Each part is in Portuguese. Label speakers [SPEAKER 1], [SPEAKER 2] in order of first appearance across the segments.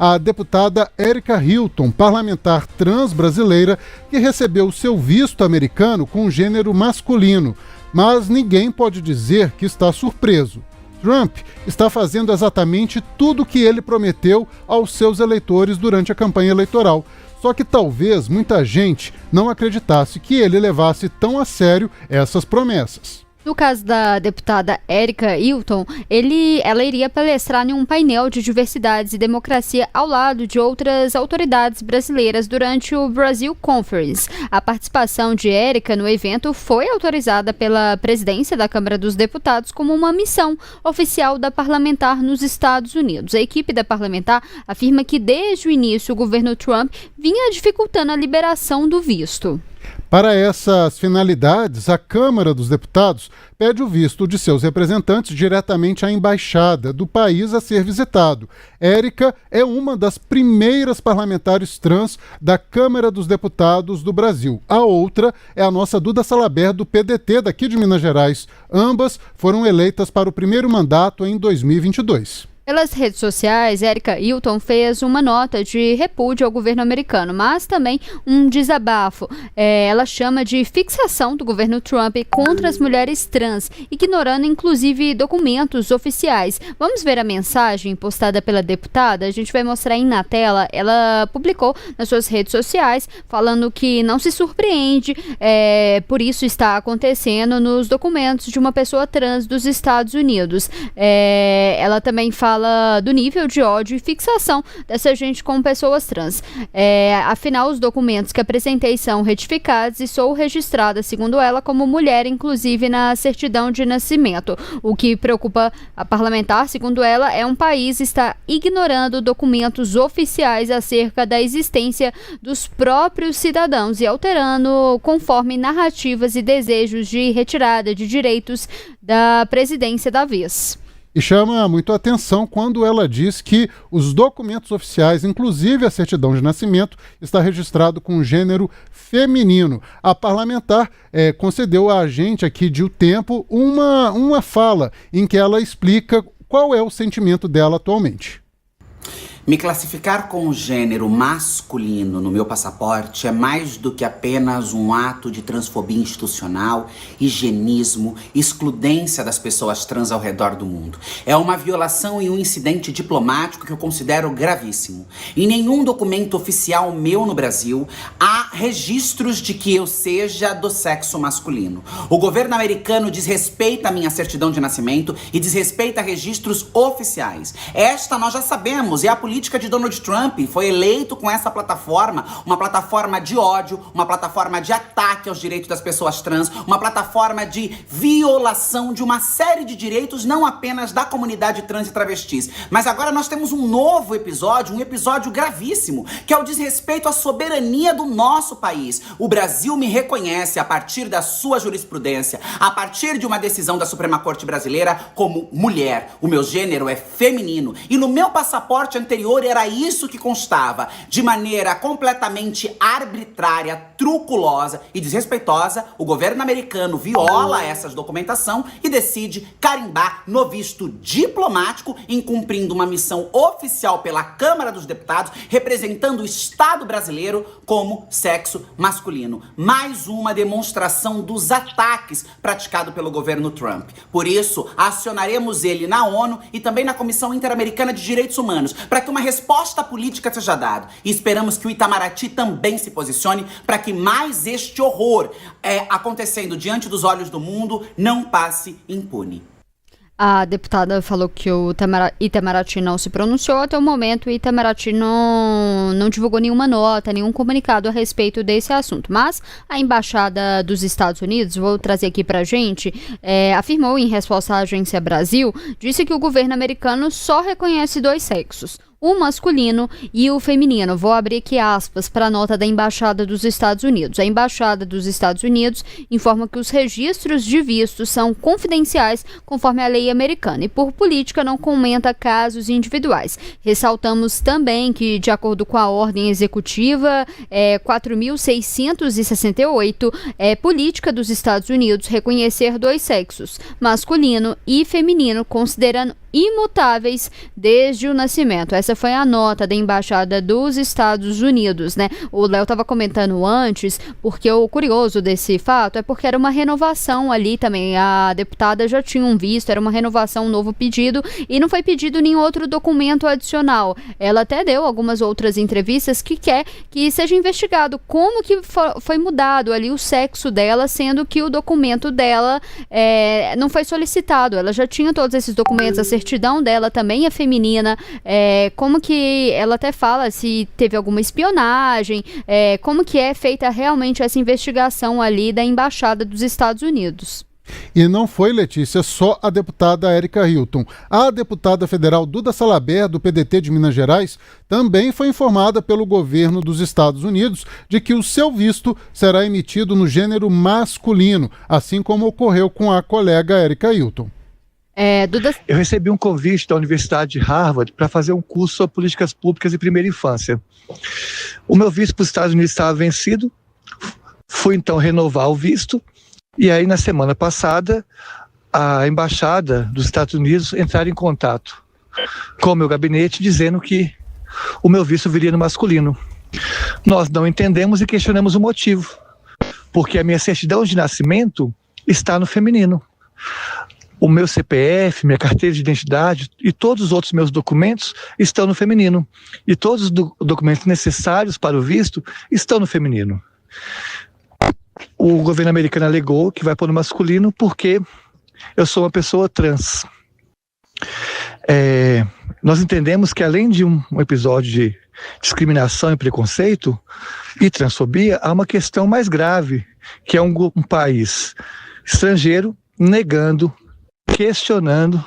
[SPEAKER 1] a deputada Erica Hilton, parlamentar trans brasileira, que recebeu seu visto americano com gênero masculino. Mas ninguém pode dizer que está surpreso. Trump está fazendo exatamente tudo o que ele prometeu aos seus eleitores durante a campanha eleitoral. Só que talvez muita gente não acreditasse que ele levasse tão a sério essas promessas.
[SPEAKER 2] No caso da deputada Erica Hilton, ela iria palestrar em um painel de diversidades e democracia ao lado de outras autoridades brasileiras durante o Brazil Conference. A participação de Erica no evento foi autorizada pela presidência da Câmara dos Deputados como uma missão oficial da parlamentar nos Estados Unidos. A equipe da parlamentar afirma que desde o início o governo Trump vinha dificultando a liberação do visto.
[SPEAKER 1] Para essas finalidades, a Câmara dos Deputados pede o visto de seus representantes diretamente à embaixada do país a ser visitado. Érica é uma das primeiras parlamentares trans da Câmara dos Deputados do Brasil. A outra é a nossa Duda Salabert, do PDT, daqui de Minas Gerais. Ambas foram eleitas para o primeiro mandato em 2022.
[SPEAKER 2] Pelas redes sociais, Erica Hilton fez uma nota de repúdio ao governo americano, mas também um desabafo. Ela chama de fixação do governo Trump contra as mulheres trans, ignorando inclusive documentos oficiais. Vamos ver a mensagem postada pela deputada? A gente vai mostrar aí na tela. Ela publicou nas suas redes sociais falando que não se surpreende por isso estar acontecendo nos documentos de uma pessoa trans dos Estados Unidos. Ela também fala do nível de ódio e fixação dessa gente com pessoas trans. Afinal, os documentos que apresentei são retificados e sou registrada, segundo ela, como mulher, inclusive na certidão de nascimento. O que preocupa a parlamentar, segundo ela, é um país estar ignorando documentos oficiais acerca da existência dos próprios cidadãos e alterando conforme narrativas e desejos de retirada de direitos da presidência da vez.
[SPEAKER 1] E chama muito a atenção quando ela diz que os documentos oficiais, inclusive a certidão de nascimento, está registrado com gênero feminino. A parlamentar concedeu a gente aqui de O Tempo uma fala em que ela explica qual é o sentimento dela atualmente.
[SPEAKER 3] Me classificar com o gênero masculino no meu passaporte é mais do que apenas um ato de transfobia institucional, higienismo, excludência das pessoas trans ao redor do mundo. É uma violação e um incidente diplomático que eu considero gravíssimo. Em nenhum documento oficial meu no Brasil há registros de que eu seja do sexo masculino. O governo americano desrespeita a minha certidão de nascimento e desrespeita registros oficiais. Esta nós já sabemos, é a política de Donald Trump. Foi eleito com essa plataforma, uma plataforma de ódio, uma plataforma de ataque aos direitos das pessoas trans, uma plataforma de violação de uma série de direitos, não apenas da comunidade trans e travestis. Mas agora nós temos um novo episódio, um episódio gravíssimo, que é o desrespeito à soberania do nosso país. O Brasil me reconhece, a partir da sua jurisprudência, a partir de uma decisão da Suprema Corte Brasileira, como mulher. O meu gênero é feminino e no meu passaporte anterior era isso que constava. De maneira completamente arbitrária, truculosa e desrespeitosa, o governo americano viola essa documentação e decide carimbar no visto diplomático, incumprindo uma missão oficial pela Câmara dos Deputados, representando o Estado brasileiro como sexo masculino. Mais uma demonstração dos ataques praticados pelo governo Trump. Por isso, acionaremos ele na ONU e também na Comissão Interamericana de Direitos Humanos, para que uma resposta política seja dada. E esperamos que o Itamaraty também se posicione para que mais este horror acontecendo diante dos olhos do mundo não passe impune.
[SPEAKER 2] A deputada falou que o Itamaraty não se pronunciou. Até o momento, o Itamaraty não divulgou nenhuma nota, nenhum comunicado a respeito desse assunto. Mas a Embaixada dos Estados Unidos, vou trazer aqui pra gente, afirmou em resposta à Agência Brasil, disse que o governo americano só reconhece dois sexos, o masculino e o feminino. Vou abrir aqui aspas para a nota da Embaixada dos Estados Unidos. A Embaixada dos Estados Unidos informa que os registros de vistos são confidenciais conforme a lei americana e, por política, não comenta casos individuais. Ressaltamos também que, de acordo com a ordem executiva 4.668, é política dos Estados Unidos reconhecer dois sexos, masculino e feminino, considerando imutáveis desde o nascimento. Essa essa foi a nota da Embaixada dos Estados Unidos, né? O Léo estava comentando antes, porque o curioso desse fato é porque era uma renovação ali também. A deputada já tinha um visto, era uma renovação, um novo pedido, e não foi pedido nenhum outro documento adicional. Ela até deu algumas outras entrevistas que quer que seja investigado como que foi mudado ali o sexo dela, sendo que o documento dela não foi solicitado. Ela já tinha todos esses documentos, a certidão dela também é feminina, como que ela até fala se teve alguma espionagem, como que é feita realmente essa investigação ali da Embaixada dos Estados Unidos.
[SPEAKER 1] E não foi, Letícia, só a deputada Érica Hilton. A deputada federal Duda Salabert, do PDT de Minas Gerais, também foi informada pelo governo dos Estados Unidos de que o seu visto será emitido no gênero masculino, assim como ocorreu com a colega Érica Hilton.
[SPEAKER 2] Duda...
[SPEAKER 4] Eu recebi um convite da Universidade de Harvard para fazer um curso sobre políticas públicas e primeira infância. O meu visto para os Estados Unidos estava vencido, fui então renovar o visto. E aí, na semana passada, a Embaixada dos Estados Unidos entraram em contato com o meu gabinete dizendo que o meu visto viria no masculino. Nós não entendemos e questionamos o motivo, porque a minha certidão de nascimento está no feminino. O meu CPF, minha carteira de identidade e todos os outros meus documentos estão no feminino. E todos os documentos necessários para o visto estão no feminino. O governo americano alegou que vai pôr no masculino porque eu sou uma pessoa trans. Nós entendemos que além de um episódio de discriminação e preconceito e transfobia, há uma questão mais grave, que é um país estrangeiro negando, questionando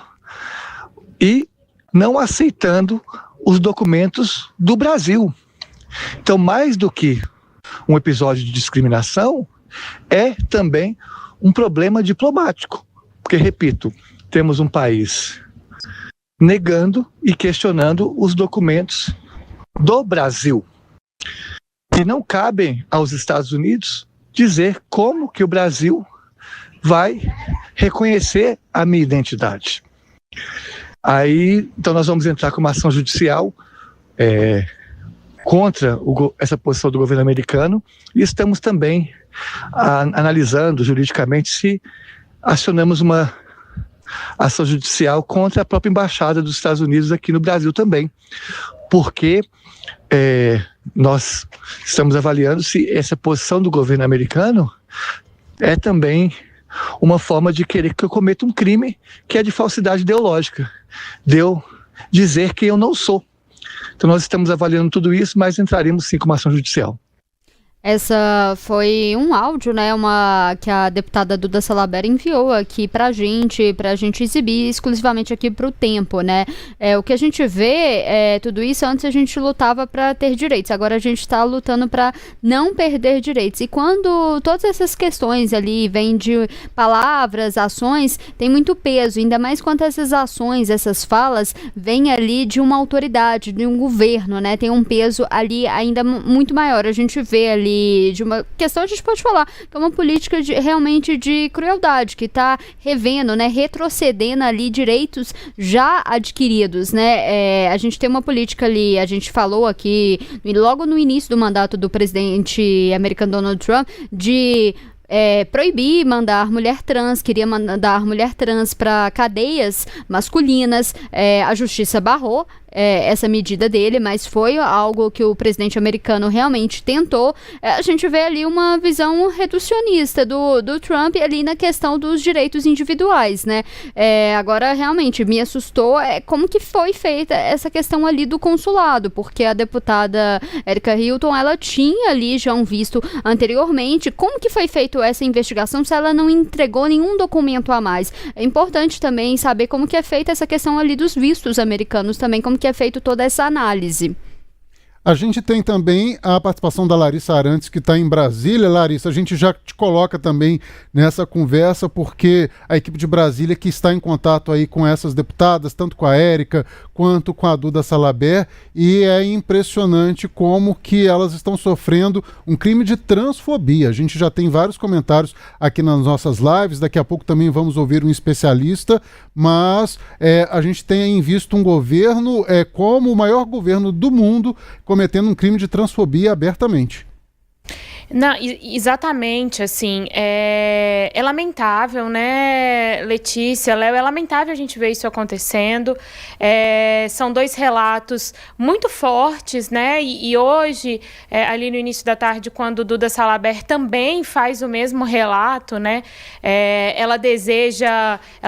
[SPEAKER 4] e não aceitando os documentos do Brasil. Então, mais do que um episódio de discriminação, é também um problema diplomático. Porque, repito, temos um país negando e questionando os documentos do Brasil. E não cabe aos Estados Unidos dizer como que o Brasil vai reconhecer a minha identidade. Aí, então nós vamos entrar com uma ação judicial contra essa posição do governo americano e estamos também analisando juridicamente se acionamos uma ação judicial contra a própria Embaixada dos Estados Unidos aqui no Brasil também, porque nós estamos avaliando se essa posição do governo americano é também uma forma de querer que eu cometa um crime que é de falsidade ideológica, de eu dizer que eu não sou. Então nós estamos avaliando tudo isso, mas entraremos sim com uma ação judicial.
[SPEAKER 2] Essa foi um áudio, né, que a deputada Duda Salabert enviou aqui pra gente exibir exclusivamente aqui pro Tempo, né? O que a gente vê tudo isso, antes a gente lutava para ter direitos, agora a gente está lutando para não perder direitos. E quando todas essas questões ali vêm de palavras, ações, tem muito peso, ainda mais quando essas ações, essas falas, vêm ali de uma autoridade, de um governo, né? Tem um peso ali ainda muito maior. A gente vê ali de uma questão, a gente pode falar, que é uma política realmente de crueldade, que está revendo, né, retrocedendo ali direitos já adquiridos, né? A gente tem uma política ali, a gente falou aqui, logo no início do mandato do presidente americano Donald Trump, de proibir mandar mulher trans, queria mandar mulher trans para cadeias masculinas, a justiça barrou essa medida dele, mas foi algo que o presidente americano realmente tentou. A gente vê ali uma visão reducionista do Trump ali na questão dos direitos individuais, né? Agora, realmente, me assustou como que foi feita essa questão ali do consulado, porque a deputada Érica Hilton, ela tinha ali já um visto anteriormente. Como que foi feita essa investigação se ela não entregou nenhum documento a mais? É importante também saber como que é feita essa questão ali dos vistos americanos também, como que é feito toda essa análise.
[SPEAKER 1] A gente tem também a participação da Larissa Arantes, que está em Brasília. Larissa, a gente já te coloca também nessa conversa, porque a equipe de Brasília que está em contato aí com essas deputadas, tanto com a Érica quanto com a Duda Salabert, e é impressionante como que elas estão sofrendo um crime de transfobia. A gente já tem vários comentários aqui nas nossas lives, daqui a pouco também vamos ouvir um especialista, mas a gente tem visto um governo como o maior governo do mundo cometendo um crime de transfobia abertamente.
[SPEAKER 5] Não, exatamente, assim, é lamentável, né, Letícia, Léo, é lamentável a gente ver isso acontecendo, são dois relatos muito fortes, né, e hoje, ali no início da tarde, quando Duda Salabert também faz o mesmo relato, né, ela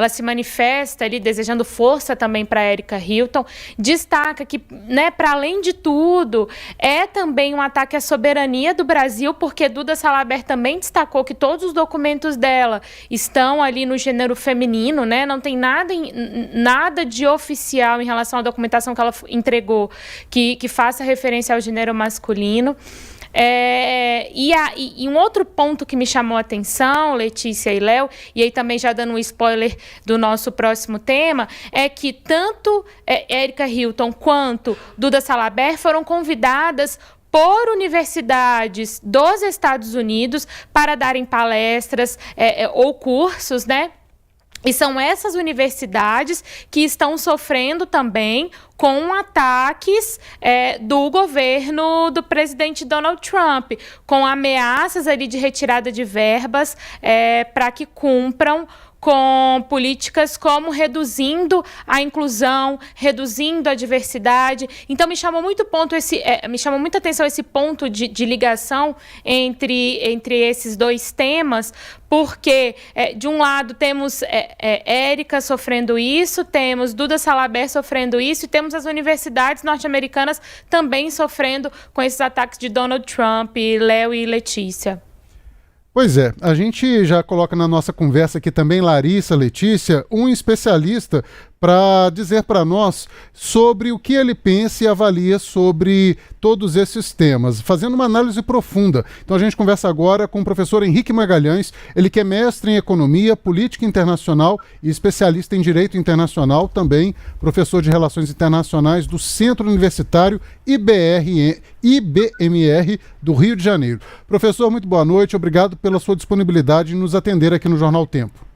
[SPEAKER 5] se manifesta ali desejando força também para Erika Hilton, destaca que, né, para além de tudo, é também um ataque à soberania do Brasil, porque Duda Salabert também destacou que todos os documentos dela estão ali no gênero feminino, né? Não tem nada de oficial em relação à documentação que ela entregou que faça referência ao gênero masculino. E um outro ponto que me chamou a atenção, Letícia e Léo, e aí também já dando um spoiler do nosso próximo tema, é que tanto Erika Hilton quanto Duda Salabert foram convidadas por universidades dos Estados Unidos para darem palestras ou cursos, né? E são essas universidades que estão sofrendo também com ataques do governo do presidente Donald Trump, com ameaças ali de retirada de verbas para que cumpram com políticas como reduzindo a inclusão, reduzindo a diversidade. Então, me chamou muita atenção esse ponto de ligação entre esses dois temas, porque, de um lado, temos Érica sofrendo isso, temos Duda Salabert sofrendo isso, e temos as universidades norte-americanas também sofrendo com esses ataques de Donald Trump, Léo e Letícia.
[SPEAKER 1] Pois é, a gente já coloca na nossa conversa aqui também, Larissa, Letícia, um especialista para dizer para nós sobre o que ele pensa e avalia sobre todos esses temas, fazendo uma análise profunda. Então a gente conversa agora com o professor Henrique Magalhães, ele que é mestre em Economia, Política Internacional e especialista em Direito Internacional, também professor de Relações Internacionais do Centro Universitário IBMR do Rio de Janeiro. Professor, muito boa noite, obrigado pela sua disponibilidade em nos atender aqui no Jornal Tempo.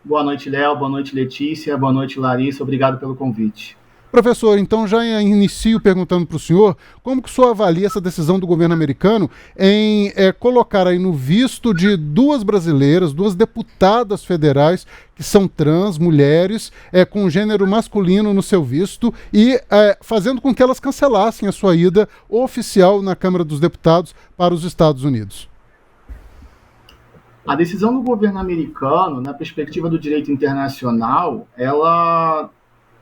[SPEAKER 6] Boa noite, Léo. Boa noite, Letícia. Boa noite, Larissa. Obrigado pelo convite.
[SPEAKER 1] Professor, então já inicio perguntando para o senhor como que o senhor avalia essa decisão do governo americano em colocar aí no visto de duas brasileiras, duas deputadas federais que são trans, mulheres, com gênero masculino no seu visto e fazendo com que elas cancelassem a sua ida oficial na Câmara dos Deputados para os Estados Unidos.
[SPEAKER 6] A decisão do governo americano, na perspectiva do direito internacional, ela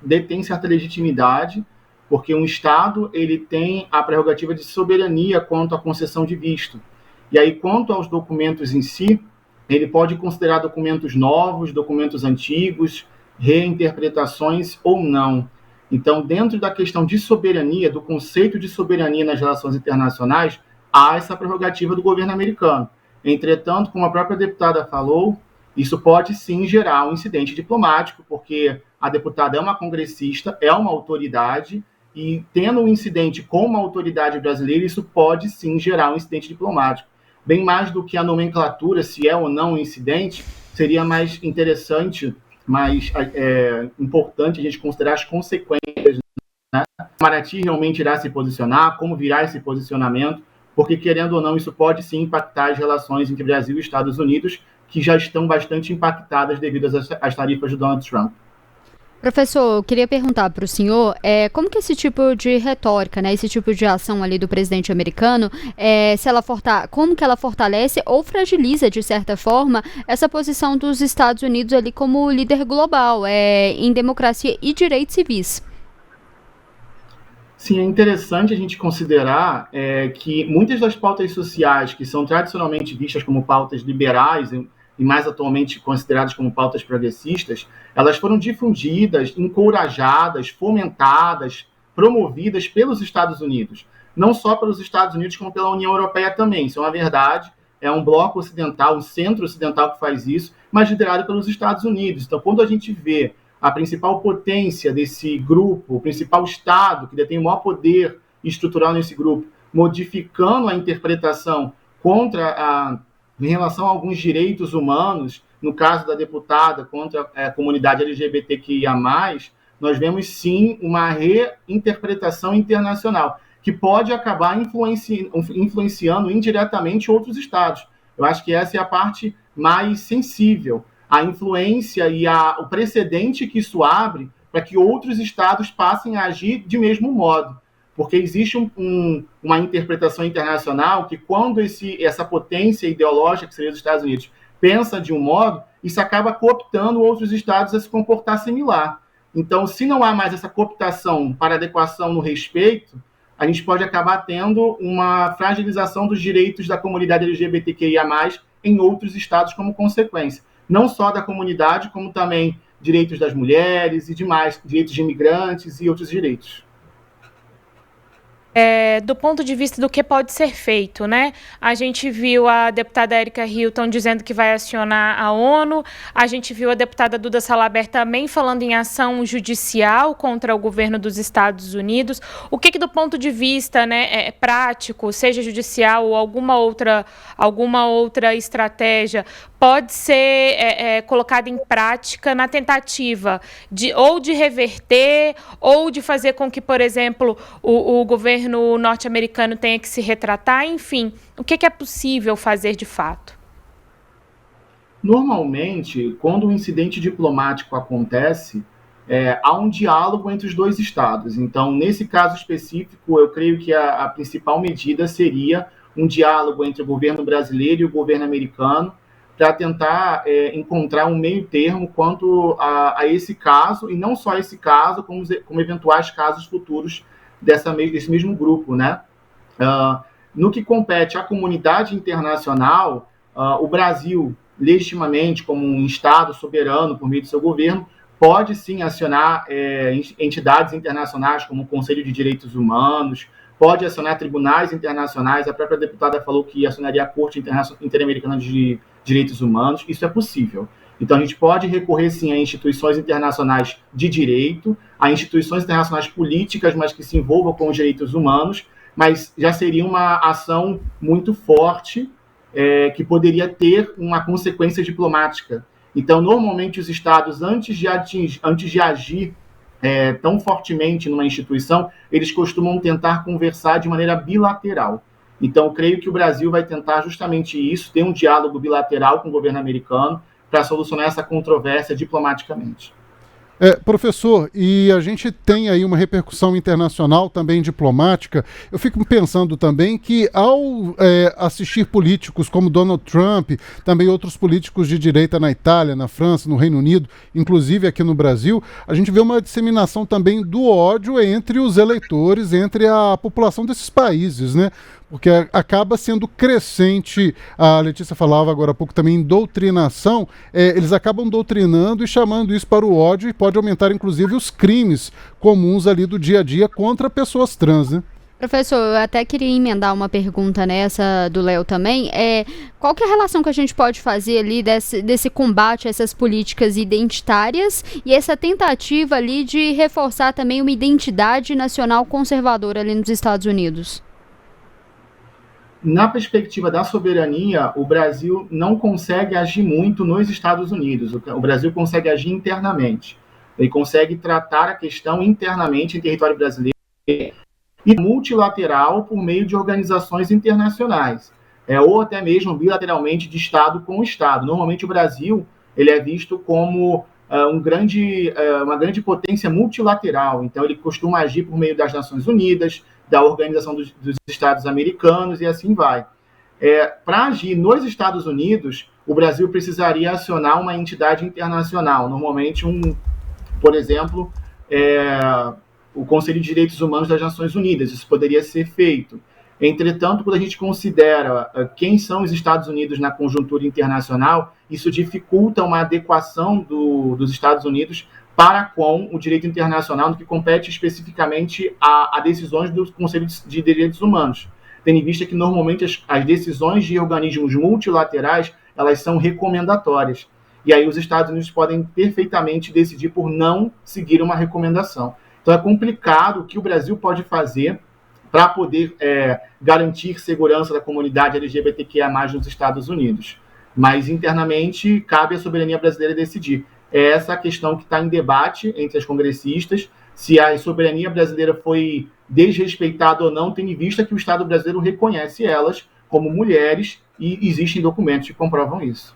[SPEAKER 6] detém certa legitimidade, porque um Estado ele tem a prerrogativa de soberania quanto à concessão de visto. E aí, quanto aos documentos em si, ele pode considerar documentos novos, documentos antigos, reinterpretações ou não. Então, dentro da questão de soberania, do conceito de soberania nas relações internacionais, há essa prerrogativa do governo americano. Entretanto, como a própria deputada falou, isso pode sim gerar um incidente diplomático, porque a deputada é uma congressista, é uma autoridade, e tendo um incidente com uma autoridade brasileira, isso pode sim gerar um incidente diplomático. Bem mais do que a nomenclatura, se é ou não um incidente, seria mais interessante, mais importante a gente considerar as consequências, né? O Itamaraty realmente irá se posicionar, como virá esse posicionamento, porque, querendo ou não, isso pode sim impactar as relações entre Brasil e Estados Unidos, que já estão bastante impactadas devido às tarifas do Donald Trump.
[SPEAKER 2] Professor, eu queria perguntar para o senhor como que esse tipo de retórica, né, esse tipo de ação ali do presidente americano, como que ela fortalece ou fragiliza, de certa forma, essa posição dos Estados Unidos ali como líder global em democracia e direitos civis?
[SPEAKER 6] Sim, é interessante a gente considerar que muitas das pautas sociais que são tradicionalmente vistas como pautas liberais e mais atualmente consideradas como pautas progressistas, elas foram difundidas, encorajadas, fomentadas promovidas pelos Estados Unidos. Não só pelos Estados Unidos, como pela União Europeia também. Isso é uma verdade. É um bloco ocidental, um centro ocidental que faz isso, mas liderado pelos Estados Unidos. Então, quando a gente vê a principal potência desse grupo, o principal Estado que detém o maior poder estrutural nesse grupo, modificando a interpretação em relação a alguns direitos humanos, no caso da deputada contra a comunidade LGBTQIA+, nós vemos sim uma reinterpretação internacional, que pode acabar influenciando indiretamente outros estados. Eu acho que essa é a parte mais sensível, a influência e o precedente que isso abre para que outros estados passem a agir de mesmo modo. Porque existe uma interpretação internacional que quando essa potência ideológica, que seria os Estados Unidos, pensa de um modo, isso acaba cooptando outros estados a se comportar similar. Então, se não há mais essa cooptação para adequação no respeito, a gente pode acabar tendo uma fragilização dos direitos da comunidade LGBTQIA+, em outros estados como consequência. Não só da comunidade, como também direitos das mulheres e demais, direitos de imigrantes e outros direitos.
[SPEAKER 5] Do ponto de vista do que pode ser feito, né? A gente viu a deputada Erika Hilton dizendo que vai acionar a ONU, a gente viu a deputada Duda Salabert também falando em ação judicial contra o governo dos Estados Unidos. O que do ponto de vista, né, prático, seja judicial ou alguma outra estratégia, pode ser colocada em prática na tentativa de reverter ou de fazer com que, por exemplo, o governo norte-americano tenha que se retratar, enfim, o que é possível fazer de fato?
[SPEAKER 6] Normalmente, quando um incidente diplomático acontece, há um diálogo entre os dois estados. Então, nesse caso específico, eu creio que a principal medida seria um diálogo entre o governo brasileiro e o governo americano para tentar encontrar um meio termo quanto a esse caso, e não só esse caso, como eventuais casos futuros desse mesmo grupo, né? No que compete à comunidade internacional, o Brasil, legitimamente, como um Estado soberano por meio do seu governo, pode sim acionar entidades internacionais como o Conselho de Direitos Humanos, pode acionar tribunais internacionais. A própria deputada falou que acionaria a Corte Interamericana de Direitos Humanos. Isso é possível. Então, a gente pode recorrer, sim, a instituições internacionais de direito, a instituições internacionais políticas, mas que se envolvam com os direitos humanos, mas já seria uma ação muito forte, que poderia ter uma consequência diplomática. Então, normalmente, os estados, antes de agir tão fortemente numa instituição, eles costumam tentar conversar de maneira bilateral. Então, creio que o Brasil vai tentar justamente isso, ter um diálogo bilateral com o governo americano, para solucionar essa controvérsia diplomaticamente.
[SPEAKER 1] Professor, e a gente tem aí uma repercussão internacional também diplomática. Eu fico pensando também que ao assistir políticos como Donald Trump, também outros políticos de direita na Itália, na França, no Reino Unido, inclusive aqui no Brasil, a gente vê uma disseminação também do ódio entre os eleitores, entre a população desses países, né? Porque acaba sendo crescente, a Letícia falava agora há pouco também em doutrinação, eles acabam doutrinando e chamando isso para o ódio, e pode aumentar inclusive os crimes comuns ali do dia a dia contra pessoas trans, né?
[SPEAKER 2] Professor, eu até queria emendar uma pergunta nessa do Léo também. Qual que é a relação que a gente pode fazer ali desse combate a essas políticas identitárias e essa tentativa ali de reforçar também uma identidade nacional conservadora ali nos Estados Unidos?
[SPEAKER 6] Na perspectiva da soberania, o Brasil não consegue agir muito nos Estados Unidos. O Brasil consegue agir internamente. Ele consegue tratar a questão internamente em território brasileiro e multilateral por meio de organizações internacionais, ou até mesmo bilateralmente de Estado com Estado. Normalmente o Brasil ele é visto como uma grande potência multilateral. Então ele costuma agir por meio das Nações Unidas, da Organização dos Estados Americanos e assim vai. Para agir nos Estados Unidos, o Brasil precisaria acionar uma entidade internacional, normalmente por exemplo, o Conselho de Direitos Humanos das Nações Unidas. Isso poderia ser feito. Entretanto, quando a gente considera quem são os Estados Unidos na conjuntura internacional, isso dificulta uma adequação dos Estados Unidos para com o direito internacional no que compete especificamente a decisões do Conselho de Direitos Humanos, tendo em vista que normalmente as decisões de organismos multilaterais elas são recomendatórias. E aí os Estados Unidos podem perfeitamente decidir por não seguir uma recomendação. Então é complicado o que o Brasil pode fazer para poder garantir segurança da comunidade LGBTQIA+, nos Estados Unidos. Mas internamente cabe à soberania brasileira decidir. É essa a questão que está em debate entre as congressistas, se a soberania brasileira foi desrespeitada ou não, tendo em vista que o Estado brasileiro reconhece elas como mulheres e existem documentos que comprovam isso.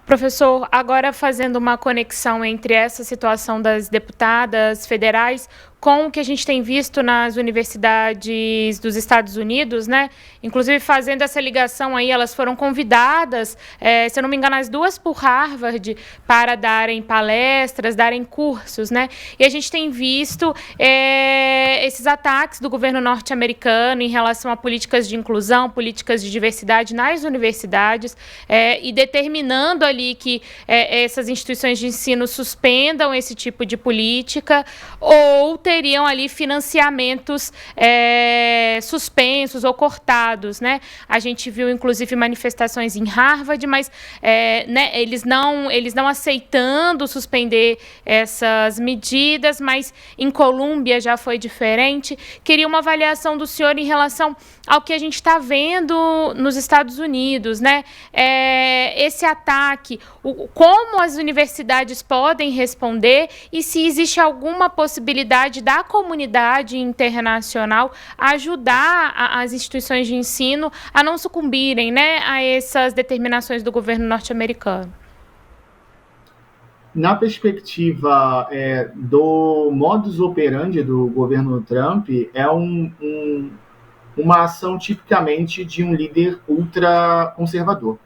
[SPEAKER 5] Professor, agora fazendo uma conexão entre essa situação das deputadas federais com o que a gente tem visto nas universidades dos Estados Unidos, né? Inclusive fazendo essa ligação aí, elas foram convidadas, se eu não me engano, as duas por Harvard, para darem palestras, darem cursos, né? E a gente tem visto esses ataques do governo norte-americano em relação a políticas de inclusão, políticas de diversidade nas universidades, e determinando ali que essas instituições de ensino suspendam esse tipo de política ou teriam ali financiamentos suspensos ou cortados, né? A gente viu, inclusive, manifestações em Harvard, mas né, eles não aceitando suspender essas medidas, mas em Colômbia já foi diferente. Queria uma avaliação do senhor em relação ao que a gente está vendo nos Estados Unidos, né? Esse ataque, como as universidades podem responder e se existe alguma possibilidade da comunidade internacional ajudar as instituições de ensino a não sucumbirem, né, a essas determinações do governo norte-americano.
[SPEAKER 6] Na perspectiva do modus operandi do governo Trump, é uma ação tipicamente de um líder ultraconservador.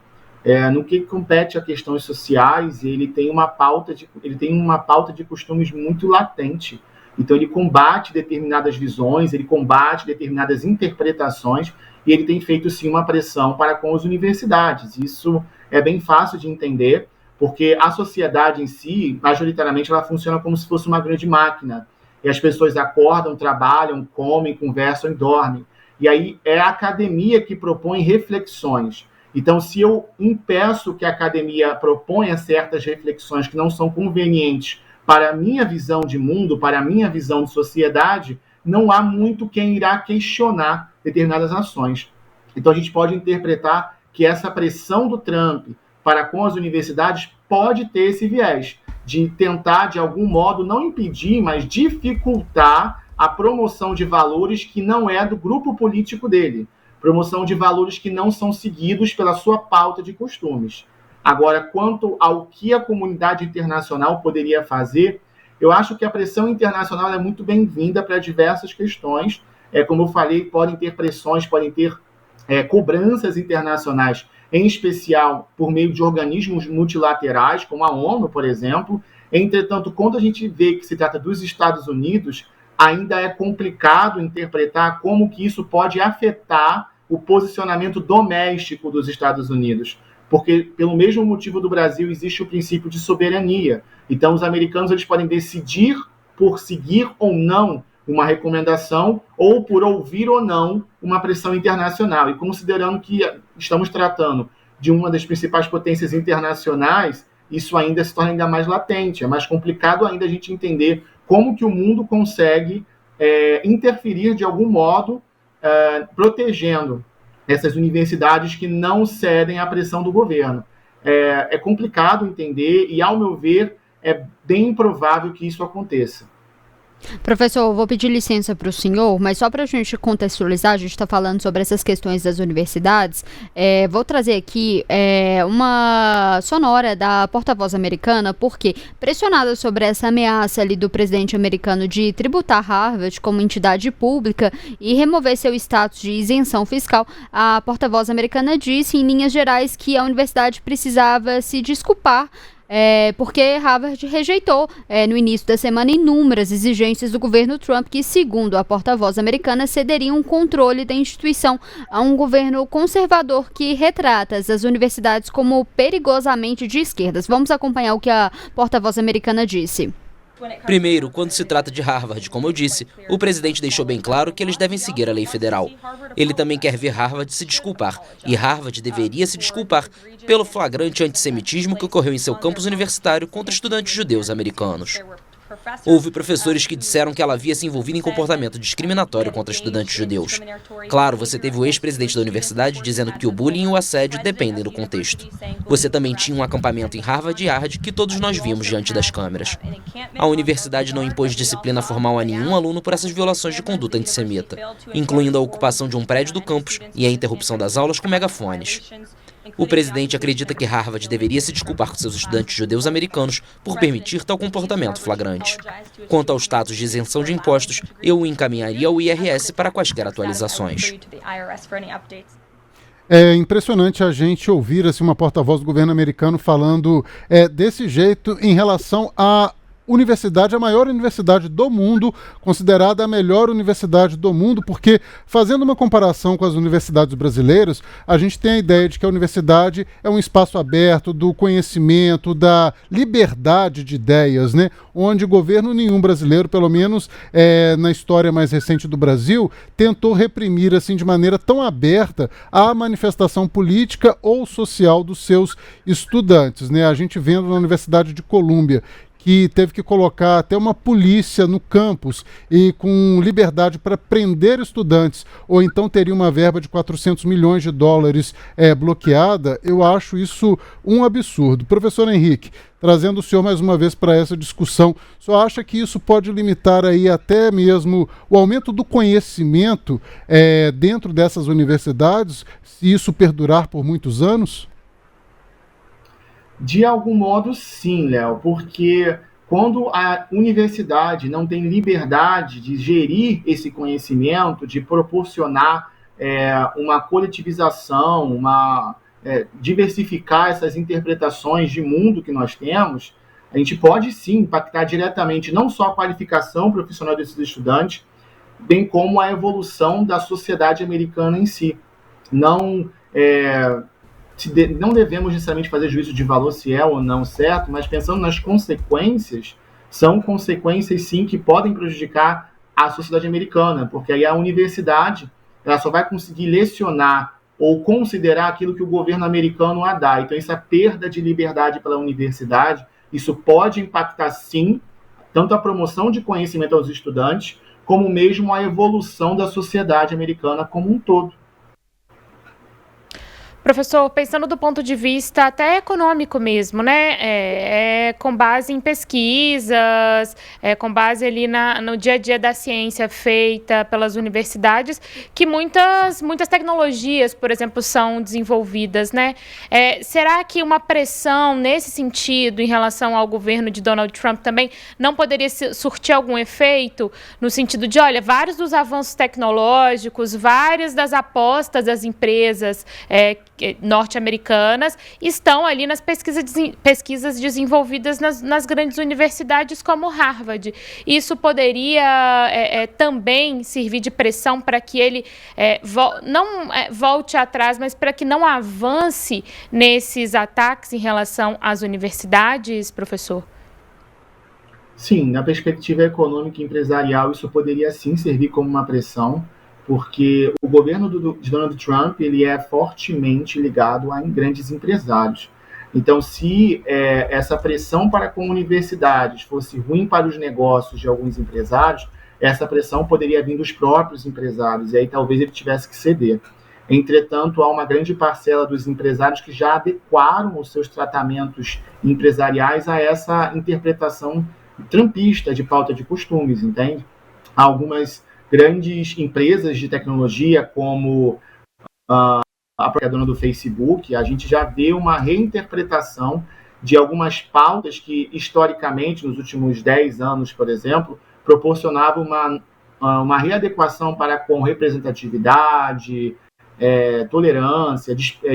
[SPEAKER 6] No que compete a questões sociais, ele tem uma pauta de costumes muito latente. Então ele combate determinadas visões, ele combate determinadas interpretações e ele tem feito sim uma pressão para com as universidades. Isso é bem fácil de entender, porque a sociedade em si, majoritariamente, ela funciona como se fosse uma grande máquina. E as pessoas acordam, trabalham, comem, conversam e dormem. E aí é a academia que propõe reflexões. Então, se eu impeço que a academia proponha certas reflexões que não são convenientes para a minha visão de mundo, para a minha visão de sociedade, não há muito quem irá questionar determinadas ações. Então, a gente pode interpretar que essa pressão do Trump para com as universidades pode ter esse viés de tentar, de algum modo, não impedir, mas dificultar a promoção de valores que não é do grupo político dele. Promoção de valores que não são seguidos pela sua pauta de costumes. Agora, quanto ao que a comunidade internacional poderia fazer, eu acho que a pressão internacional é muito bem-vinda para diversas questões. Como eu falei, podem ter pressões, podem ter cobranças internacionais, em especial por meio de organismos multilaterais, como a ONU, por exemplo. Entretanto, quando a gente vê que se trata dos Estados Unidos, ainda é complicado interpretar como que isso pode afetar o posicionamento doméstico dos Estados Unidos. Porque, pelo mesmo motivo do Brasil, existe o princípio de soberania. Então, os americanos eles podem decidir por seguir ou não uma recomendação ou por ouvir ou não uma pressão internacional. E considerando que estamos tratando de uma das principais potências internacionais, isso ainda se torna ainda mais latente. É mais complicado ainda a gente entender como que o mundo consegue interferir de algum modo, protegendo essas universidades que não cedem à pressão do governo. É complicado entender e, ao meu ver, é bem improvável que isso aconteça.
[SPEAKER 2] Professor, vou pedir licença para o senhor, mas só para a gente contextualizar, a gente está falando sobre essas questões das universidades. Vou trazer aqui uma sonora da porta-voz americana, porque pressionada sobre essa ameaça ali do presidente americano de tributar Harvard como entidade pública e remover seu status de isenção fiscal, a porta-voz americana disse, em linhas gerais, que a universidade precisava se desculpar porque Harvard rejeitou no início da semana inúmeras exigências do governo Trump que, segundo a porta-voz americana, cederiam o controle da instituição a um governo conservador que retrata as universidades como perigosamente de esquerdas. Vamos acompanhar o que a porta-voz americana disse.
[SPEAKER 7] Primeiro, quando se trata de Harvard, como eu disse, o presidente deixou bem claro que eles devem seguir a lei federal. Ele também quer ver Harvard se desculpar, e Harvard deveria se desculpar pelo flagrante antissemitismo que ocorreu em seu campus universitário contra estudantes judeus americanos. Houve professores que disseram que ela havia se envolvido em comportamento discriminatório contra estudantes judeus. Claro, você teve o ex-presidente da universidade dizendo que o bullying e o assédio dependem do contexto. Você também tinha um acampamento em Harvard Yard que todos nós vimos diante das câmeras. A universidade não impôs disciplina formal a nenhum aluno por essas violações de conduta antissemita, incluindo a ocupação de um prédio do campus e a interrupção das aulas com megafones. O presidente acredita que Harvard deveria se desculpar com seus estudantes judeus americanos por permitir tal comportamento flagrante. Quanto ao status de isenção de impostos, eu o encaminharia ao IRS para quaisquer atualizações.
[SPEAKER 1] É impressionante a gente ouvir assim, uma porta-voz do governo americano falando desse jeito em relação à universidade, a maior universidade do mundo, considerada a melhor universidade do mundo, porque fazendo uma comparação com as universidades brasileiras, a gente tem a ideia de que a universidade é um espaço aberto do conhecimento, da liberdade de ideias, né? Onde governo nenhum brasileiro, pelo menos na história mais recente do Brasil, tentou reprimir assim de maneira tão aberta a manifestação política ou social dos seus estudantes, né? A gente vendo na Universidade de Colômbia que teve que colocar até uma polícia no campus e com liberdade para prender estudantes, ou então teria uma verba de 400 milhões de dólares bloqueada, eu acho isso um absurdo. Professor Henrique, trazendo o senhor mais uma vez para essa discussão, o senhor acha que isso pode limitar aí até mesmo o aumento do conhecimento dentro dessas universidades, se isso perdurar por muitos anos?
[SPEAKER 6] De algum modo, sim, Léo, porque quando a universidade não tem liberdade de gerir esse conhecimento, de proporcionar uma coletivização, diversificar essas interpretações de mundo que nós temos, a gente pode sim impactar diretamente não só a qualificação profissional desses estudantes, bem como a evolução da sociedade americana em si. Não devemos necessariamente fazer juízo de valor se é ou não certo, mas pensando nas consequências, são consequências sim que podem prejudicar a sociedade americana, porque aí a universidade ela só vai conseguir lecionar ou considerar aquilo que o governo americano a dá. Então essa perda de liberdade pela universidade, isso pode impactar sim, tanto a promoção de conhecimento aos estudantes, como mesmo a evolução da sociedade americana como um todo.
[SPEAKER 5] Professor, pensando do ponto de vista até econômico mesmo, né? Com base em pesquisas, com base ali no dia a dia da ciência feita pelas universidades, que muitas tecnologias, por exemplo, são desenvolvidas, né? Será que uma pressão nesse sentido em relação ao governo de Donald Trump também não poderia surtir algum efeito no sentido de, olha, vários dos avanços tecnológicos, várias das apostas das empresas norte-americanas estão ali nas pesquisas desenvolvidas nas grandes universidades como Harvard. Isso poderia também servir de pressão para que ele não volte atrás, mas para que não avance nesses ataques em relação às universidades, professor?
[SPEAKER 6] Sim, na perspectiva econômica e empresarial, isso poderia sim servir como uma pressão, porque o governo de Donald Trump ele é fortemente ligado a grandes empresários. Então, se essa pressão para com universidades fosse ruim para os negócios de alguns empresários, essa pressão poderia vir dos próprios empresários, e aí talvez ele tivesse que ceder. Entretanto, há uma grande parcela dos empresários que já adequaram os seus tratamentos empresariais a essa interpretação trumpista de pauta de costumes, entende? Há algumas grandes empresas de tecnologia, como a própria dona do Facebook, a gente já vê uma reinterpretação de algumas pautas que, historicamente, nos últimos 10 anos, por exemplo, proporcionavam uma readequação para com representatividade, tolerância, como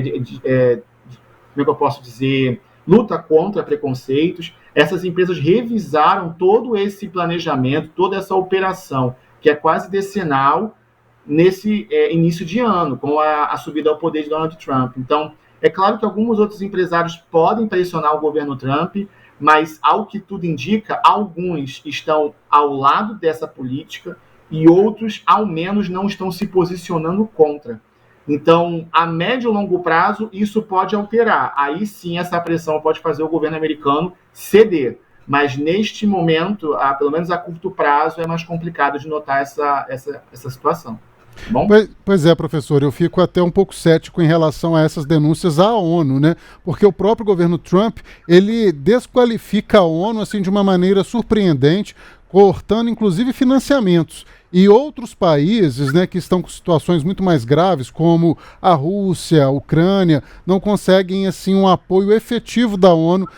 [SPEAKER 6] é que eu posso dizer, luta contra preconceitos. Essas empresas revisaram todo esse planejamento, toda essa operação, que é quase decenal nesse início de ano, com a subida ao poder de Donald Trump. Então, é claro que alguns outros empresários podem pressionar o governo Trump, mas, ao que tudo indica, alguns estão ao lado dessa política e outros, ao menos, não estão se posicionando contra. Então, a médio e longo prazo, isso pode alterar. Aí sim, essa pressão pode fazer o governo americano ceder. Mas, neste momento, pelo menos a curto prazo, é mais complicado de notar essa situação. Bom?
[SPEAKER 1] Pois é, professor, eu fico até um pouco cético em relação a essas denúncias à ONU, né? Porque o próprio governo Trump, ele desqualifica a ONU assim de uma maneira surpreendente, cortando inclusive financiamentos. E outros países, né, que estão com situações muito mais graves, como a Rússia, a Ucrânia, não conseguem assim um apoio efetivo da ONU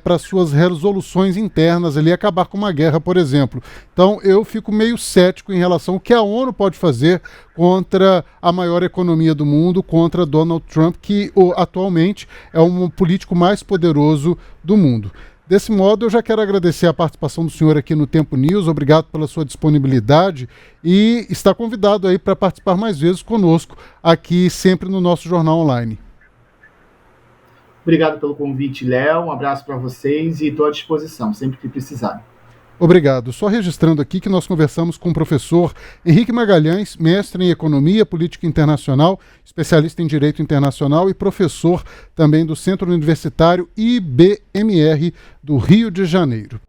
[SPEAKER 1] para suas resoluções internas ali, acabar com uma guerra, por exemplo. Então eu fico meio cético em relação ao que a ONU pode fazer contra a maior economia do mundo, contra Donald Trump, que atualmente é um político mais poderoso do mundo. Desse modo, eu já quero agradecer a participação do senhor aqui no Tempo News, obrigado pela sua disponibilidade e está convidado aí para participar mais vezes conosco aqui sempre no nosso Jornal Online.
[SPEAKER 6] Obrigado pelo convite, Léo, um abraço para vocês e estou à disposição, sempre que precisarem.
[SPEAKER 1] Obrigado. Só registrando aqui que nós conversamos com o professor Henrique Magalhães, mestre em Economia Política Internacional, especialista em Direito Internacional e professor também do Centro Universitário IBMR do Rio de Janeiro.